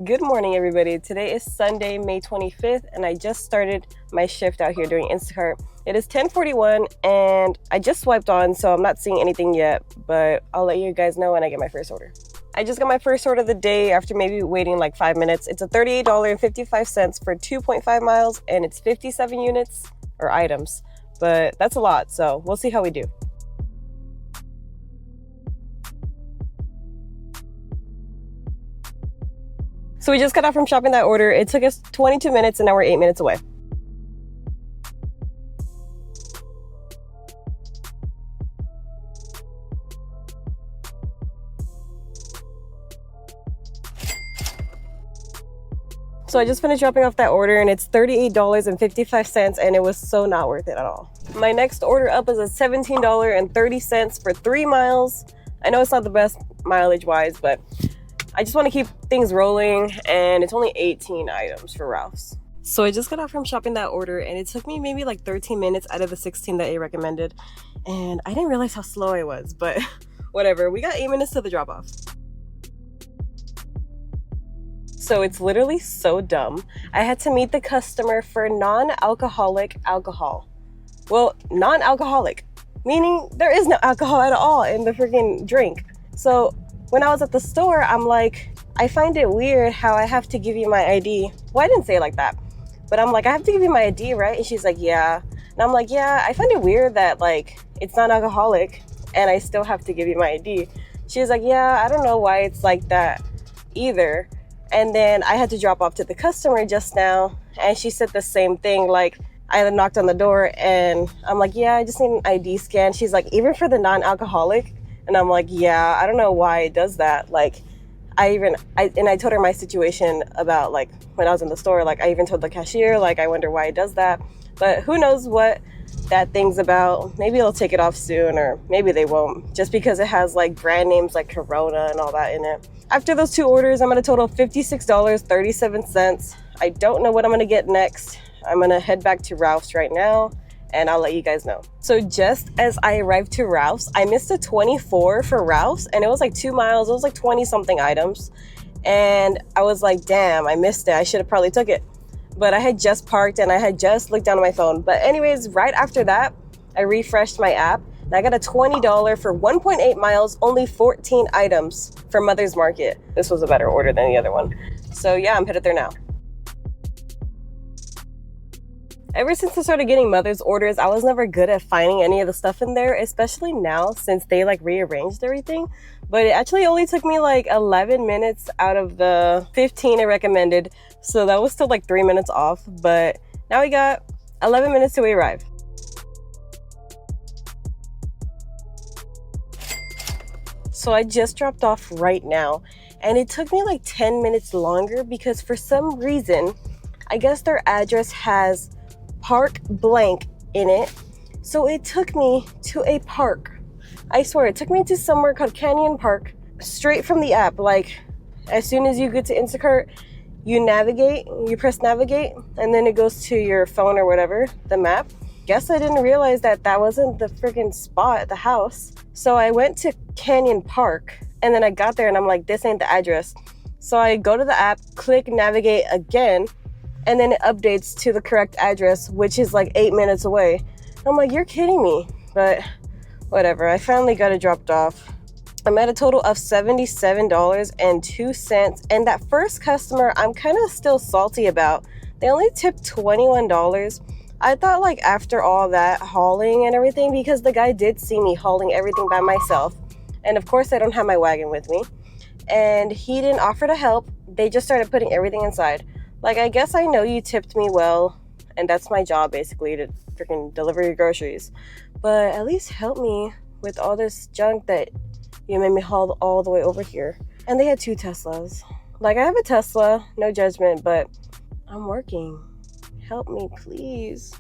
Good morning, everybody. Today is Sunday, May 25th, and I just started my shift out here doing Instacart. It is 10:41, and I just swiped on, so I'm not seeing anything yet, but I'll let you guys know when I get my first order. I just got my first order of the day after maybe waiting like 5 minutes. It's a $38.55 for 2.5 miles, and it's 57 units or items, but that's a lot, so we'll see how we do. So we just got out from shopping that order. It took us 22 minutes and now we're 8 minutes away. So I just finished dropping off that order and it's $38.55 and it was so not worth it at all. My next order up is a $17.30 for 3 miles. I know it's not the best mileage wise, but I just want to keep things rolling, and it's only 18 items for Ralph's. So I just got out from shopping that order and it took me maybe like 13 minutes out of the 16 that A recommended, and I didn't realize how slow I was, but whatever. We got 8 minutes to the drop off. So it's literally so dumb. I had to meet the customer for non-alcoholic alcohol. Well, non-alcoholic, meaning there is no alcohol at all in the freaking drink. So when I was at the store, I'm like, I find it weird how I have to give you my ID. Well, I didn't say it like that, but I'm like, I have to give you my ID, right? And she's like, yeah. And I'm like, yeah, I find it weird that like it's not alcoholic and I still have to give you my ID. She was like, yeah, I don't know why it's like that either. And then I had to drop off to the customer just now, and she said the same thing. Like, I knocked on the door and I'm like, yeah, I just need an ID scan. She's like, even for the non-alcoholic? And I'm like, yeah, I don't know why it does that. Like, I told her my situation about like when I was in the store. Like, I even told the cashier, like, I wonder why it does that. But who knows what that thing's about. Maybe they'll take it off soon, or maybe they won't, just because it has like brand names like Corona and all that in it. After those 2 orders, I'm gonna total $56.37. I don't know what I'm gonna get next. I'm gonna head back to Ralph's right now, and I'll let you guys know. So just as I arrived to Ralph's, I missed a 24 for Ralph's, and it was like 2 miles. It was like 20 something items. And I was like, damn, I missed it. I should have probably took it. But I had just parked and I had just looked down at my phone. But anyways, right after that, I refreshed my app and I got a $20 for 1.8 miles, only 14 items for Mother's Market. This was a better order than the other one. So yeah, I'm headed there now. Ever since I started getting Mother's orders, I was never good at finding any of the stuff in there, especially now since they like rearranged everything. But it actually only took me like 11 minutes out of the 15 it recommended. So that was still like 3 minutes off, but now we got 11 minutes till we arrive. So I just dropped off right now, and it took me like 10 minutes longer because for some reason, I guess their address has park blank in it. So it took me to a park. I swear, it took me to somewhere called Canyon Park, straight from the app. Like, as soon as you get to Instacart, you press navigate, and then it goes to your phone or whatever, the map. Guess I didn't realize that wasn't the freaking spot, the house. So I went to Canyon Park, and then I got there and I'm like, this ain't the address. So I go to the app, click navigate again, and then it updates to the correct address, which is like 8 minutes away. I'm like, you're kidding me. But whatever, I finally got it dropped off. I'm at a total of $77.02. And that first customer, I'm kind of still salty about. They only tipped $21. I thought like after all that hauling and everything, because the guy did see me hauling everything by myself. And of course I don't have my wagon with me. And he didn't offer to help. They just started putting everything inside. Like, I guess I know you tipped me well, and that's my job basically, to freaking deliver your groceries. But at least help me with all this junk that you made me haul all the way over here. And they had 2 Teslas. Like, I have a Tesla, no judgment, but I'm working. Help me, please.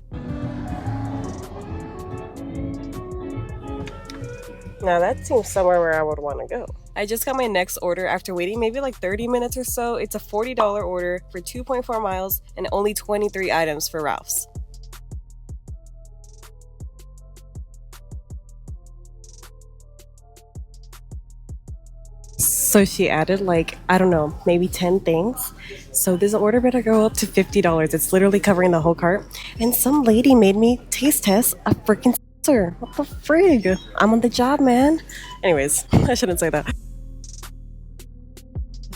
Now that seems somewhere where I would want to go. I just got my next order after waiting maybe like 30 minutes or so. It's a $40 order for 2.4 miles and only 23 items for Ralph's. So she added like, I don't know, maybe 10 things. So this order better go up to $50. It's literally covering the whole cart. And some lady made me taste test a freaking seltzer. What the frig? I'm on the job, man. Anyways, I shouldn't say that.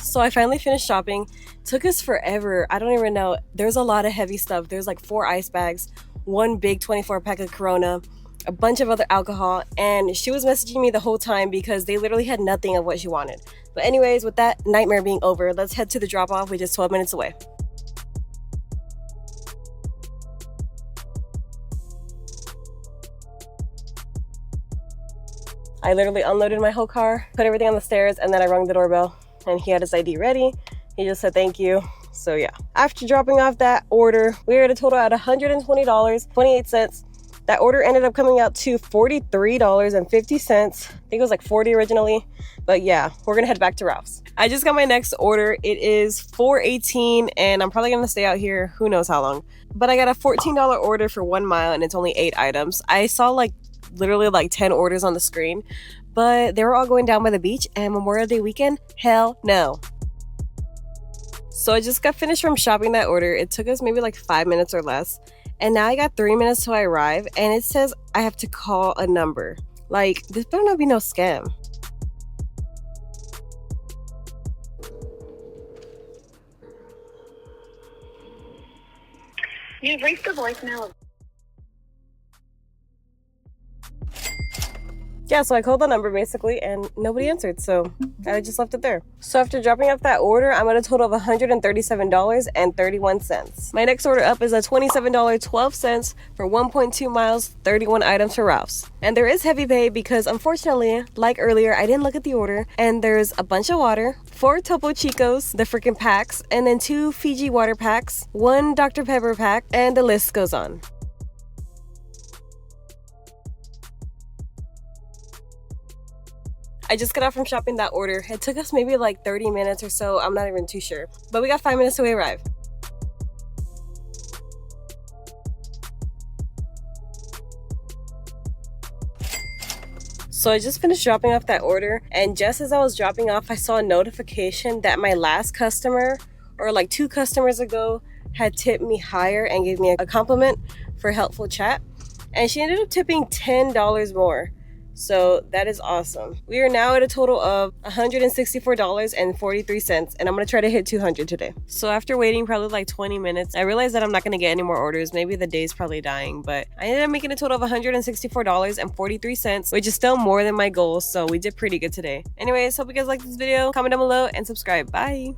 So I finally finished shopping. Took us forever. I don't even know. There's a lot of heavy stuff. There's like 4 ice bags, 1 big 24 pack of Corona, a bunch of other alcohol, and she was messaging me the whole time because they literally had nothing of what she wanted. But anyways, with that nightmare being over, let's head to the drop-off, which is 12 minutes away. I literally unloaded my whole car, put everything on the stairs, and then I rang the doorbell, and he had his ID ready. He just said thank you. So yeah, after dropping off that order, we were at a total at $120.28. That order ended up coming out to $43.50. I think it was like $40 originally, but yeah, we're gonna head back to Ralph's. I just got my next order. It is $4.18, and I'm probably gonna stay out here who knows how long. But I got a $14 order for 1 mile, and it's only 8 items. I saw like literally like 10 orders on the screen, but they were all going down by the beach, and Memorial Day weekend, hell no. So I just got finished from shopping that order. It took us maybe like 5 minutes or less. And now I got 3 minutes till I arrive, and it says I have to call a number. Like, this better not be no scam. You've reached the voicemail. Yeah, so I called the number basically, and nobody answered, so I just left it there. So after dropping off that order, I'm at a total of $137.31. My next order up is a $27.12 for 1.2 miles, 31 items for Ralph's. And there is heavy pay because unfortunately, like earlier, I didn't look at the order, and there's a bunch of water, 4 Topo Chicos, the freaking packs, and then 2 Fiji water packs, 1 Dr. Pepper pack, and the list goes on. I just got out from shopping that order. It took us maybe like 30 minutes or so. I'm not even too sure. But we got 5 minutes till we arrive. So I just finished dropping off that order, and just as I was dropping off, I saw a notification that my last customer, or like 2 customers ago, had tipped me higher and gave me a compliment for helpful chat. And she ended up tipping $10 more. So that is awesome. We are now at a total of $164.43, and I'm gonna try to hit 200 today. So after waiting probably like 20 minutes, I realized that I'm not gonna get any more orders. Maybe the day's probably dying, but I ended up making a total of $164.43, which is still more than my goal. So we did pretty good today. Anyways, hope you guys liked this video. Comment down below and subscribe. Bye.